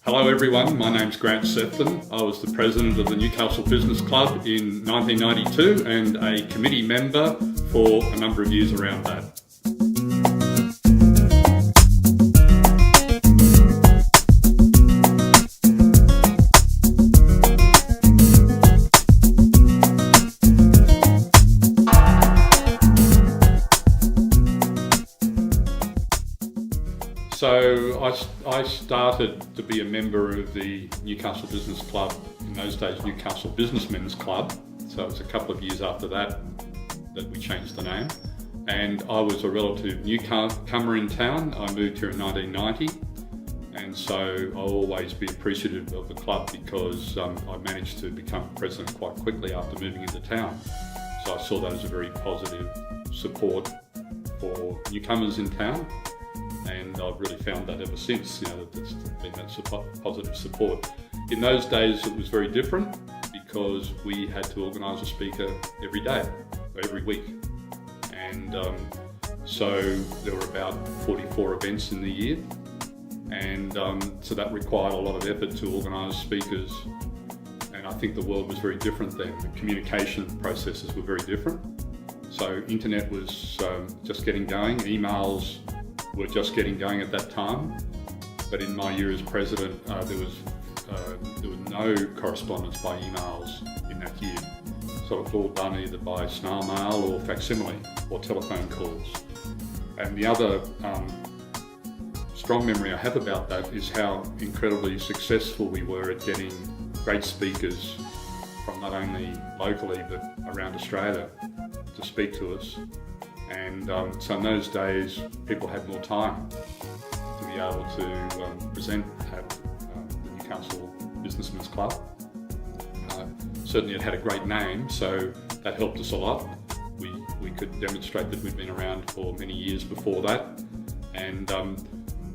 Hello everyone, my name's Grant Sefton. I was the president of the Newcastle Business Club in 1992 and a committee member for a number of years around that. So I started to be a member of the Newcastle Business Club, in those days Newcastle Businessmen's Club, so it was a couple of years after that we changed the name. And I was a relative newcomer in town. I moved here in 1990, and so I'll always be appreciative of the club because I managed to become president quite quickly after moving into town. So I saw that as a very positive support for newcomers in town. And I've really found that ever since, that there's been that positive support. In those days it was very different because we had to organise a speaker every day, or every week. And so there were about 44 events in the year. And so that required a lot of effort to organise speakers. And I think the world was very different then. The communication processes were very different. So internet was just getting going, emails were just getting going at that time, but in my year as president, there was no correspondence by emails in that year. So it was all done either by snail mail or facsimile or telephone calls. And the other strong memory I have about that is how incredibly successful we were at getting great speakers from not only locally but around Australia to speak to us. And so in those days, people had more time to be able to present at the Newcastle Businessmen's Club. Certainly it had a great name, so that helped us a lot. We could demonstrate that we'd been around for many years before that. And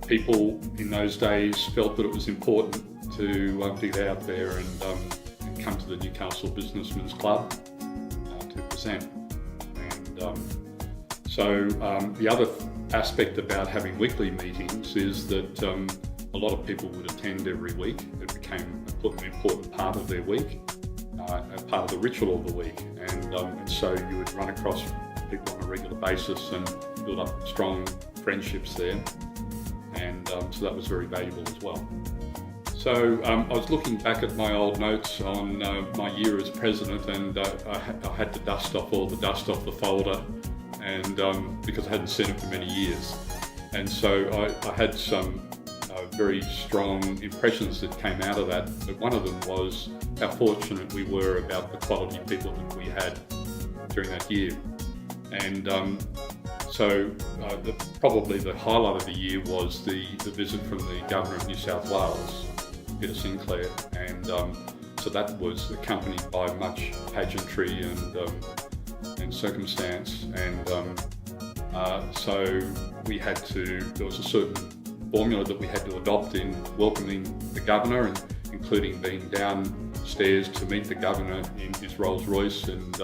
people in those days felt that it was important to get out there and come to the Newcastle Businessmen's Club to present. And So the other aspect about having weekly meetings is that a lot of people would attend every week. It became an important part of their week, a part of the ritual of the week. And so you would run across people on a regular basis and build up strong friendships there. And so that was very valuable as well. So I was looking back at my old notes on my year as president, and I had to dust off all the dust off the folder. And because I hadn't seen it for many years. And so I had some very strong impressions that came out of that, but one of them was how fortunate we were about the quality of people that we had during that year. And so probably the highlight of the year was the visit from the Governor of New South Wales, Peter Sinclair, and so that was accompanied by much pageantry and circumstance, and so there was a certain formula that we had to adopt in welcoming the Governor, and including being downstairs to meet the Governor in his Rolls Royce and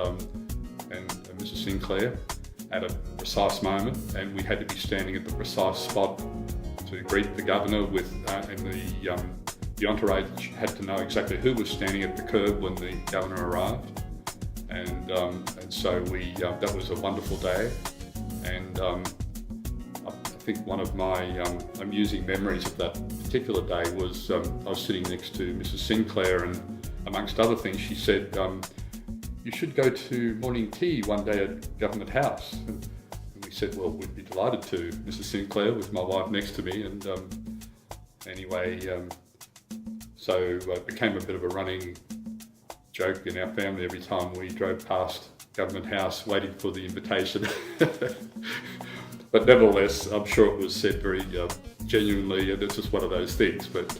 Mrs Sinclair at a precise moment, and we had to be standing at the precise spot to greet the Governor with, and the entourage had to know exactly who was standing at the curb when the Governor arrived. And so that was a wonderful day, and I think one of my amusing memories of that particular day was I was sitting next to Mrs Sinclair, and amongst other things she said, you should go to morning tea one day at Government House. And we said, well, we'd be delighted to, Mrs Sinclair, with my wife next to me. And anyway, so it became a bit of a running joke in our family every time we drove past Government House waiting for the invitation. But nevertheless, I'm sure it was said very genuinely, and it's just one of those things. But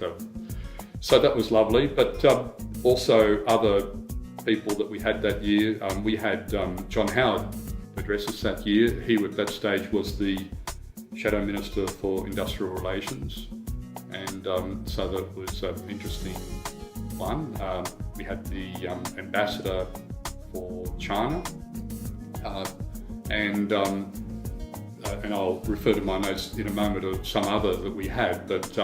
so that was lovely. But also other people that we had that year, we had John Howard address us that year. He at that stage was the Shadow Minister for Industrial Relations, and so that was an interesting one. We had the ambassador for China, and I'll refer to my notes in a moment of some other that we had, but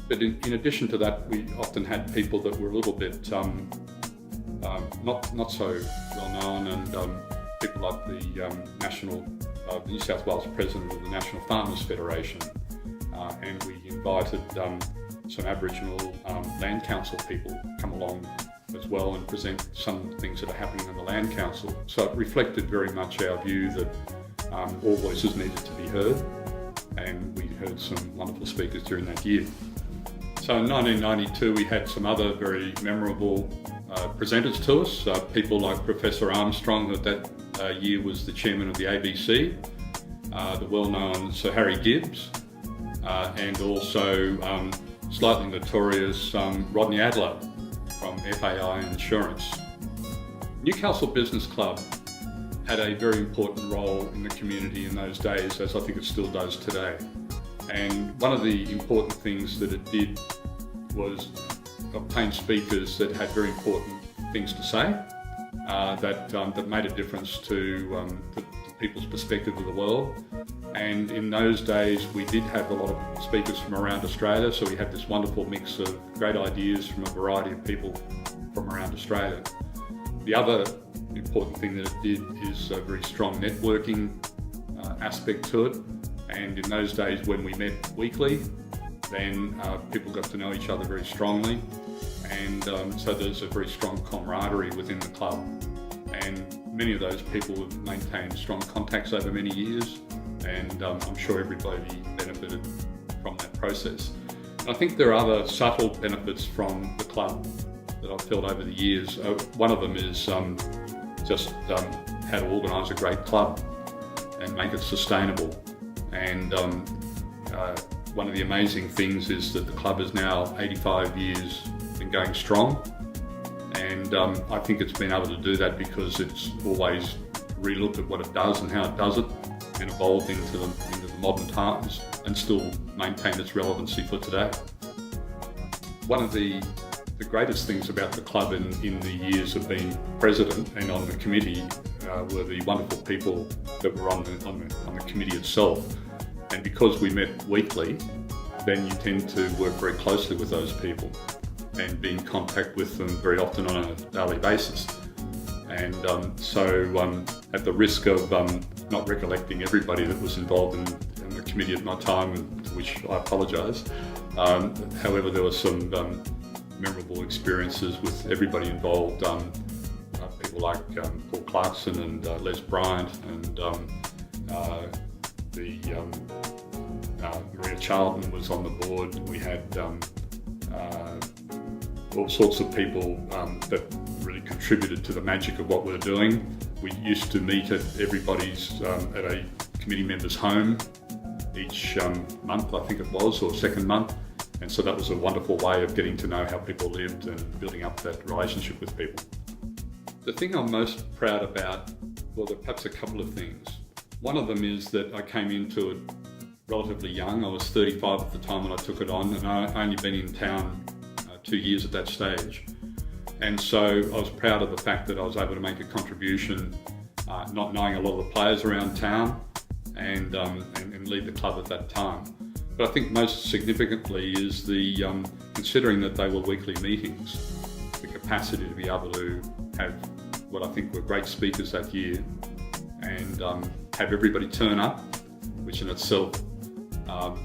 But in addition to that, we often had people that were a little bit not so well known, and people like the New South Wales president of the National Farmers Federation, and we invited some Aboriginal Land Council people come along as well and present some things that are happening in the Land Council. So it reflected very much our view that all voices needed to be heard, and we heard some wonderful speakers during that year. So in 1992 we had some other very memorable presenters to us, people like Professor Armstrong, that year was the chairman of the ABC, the well-known Sir Harry Gibbs, and also slightly notorious Rodney Adler from FAI Insurance. Newcastle Business Club had a very important role in the community in those days, as I think it still does today. And one of the important things that it did was obtain speakers that had very important things to say, that made a difference to people's perspective of the world. And in those days we did have a lot of speakers from around Australia, so we had this wonderful mix of great ideas from a variety of people from around Australia. The other important thing that it did is a very strong networking aspect to it, and in those days when we met weekly, then people got to know each other very strongly, and so there's a very strong camaraderie within the club, and many of those people have maintained strong contacts over many years, and I'm sure everybody benefited from that process. And I think there are other subtle benefits from the club that I've felt over the years. One of them is just how to organise a great club and make it sustainable. And one of the amazing things is that the club is now 85 years been going strong, and I think it's been able to do that because it's always re-looked at what it does and how it does it, and evolved into the modern times and still maintained its relevancy for today. One of the greatest things about the club in the years of being president and on the committee were the wonderful people that were on the committee itself. And because we met weekly, then you tend to work very closely with those people and be in contact with them very often on a daily basis. And so at the risk of not recollecting everybody that was involved in the committee at my time, to which I apologise, however, there were some memorable experiences with everybody involved, people like Paul Clarkson and Les Bryant, and Maria Charlton was on the board. We had all sorts of people that really contributed to the magic of what we're doing. We used to meet at everybody's at a committee member's home each month, I think it was, or second month. And so that was a wonderful way of getting to know how people lived and building up that relationship with people. The thing I'm most proud about, well, there are perhaps a couple of things. One of them is that I came into it relatively young. I was 35 at the time when I took it on, and I only been in town 2 years at that stage. And so I was proud of the fact that I was able to make a contribution, not knowing a lot of the players around town, and lead the club at that time. But I think most significantly is the considering that they were weekly meetings, the capacity to be able to have what I think were great speakers that year, and have everybody turn up, which in itself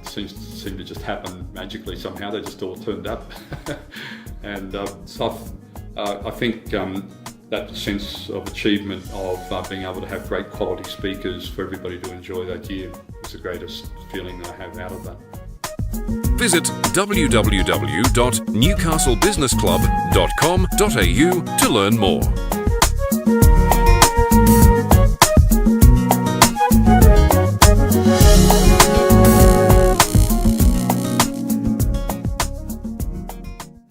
seemed to just happen magically somehow. They just all turned up. And so I think that sense of achievement of being able to have great quality speakers for everybody to enjoy that year is the greatest feeling that I have out of that. Visit www.newcastlebusinessclub.com.au to learn more.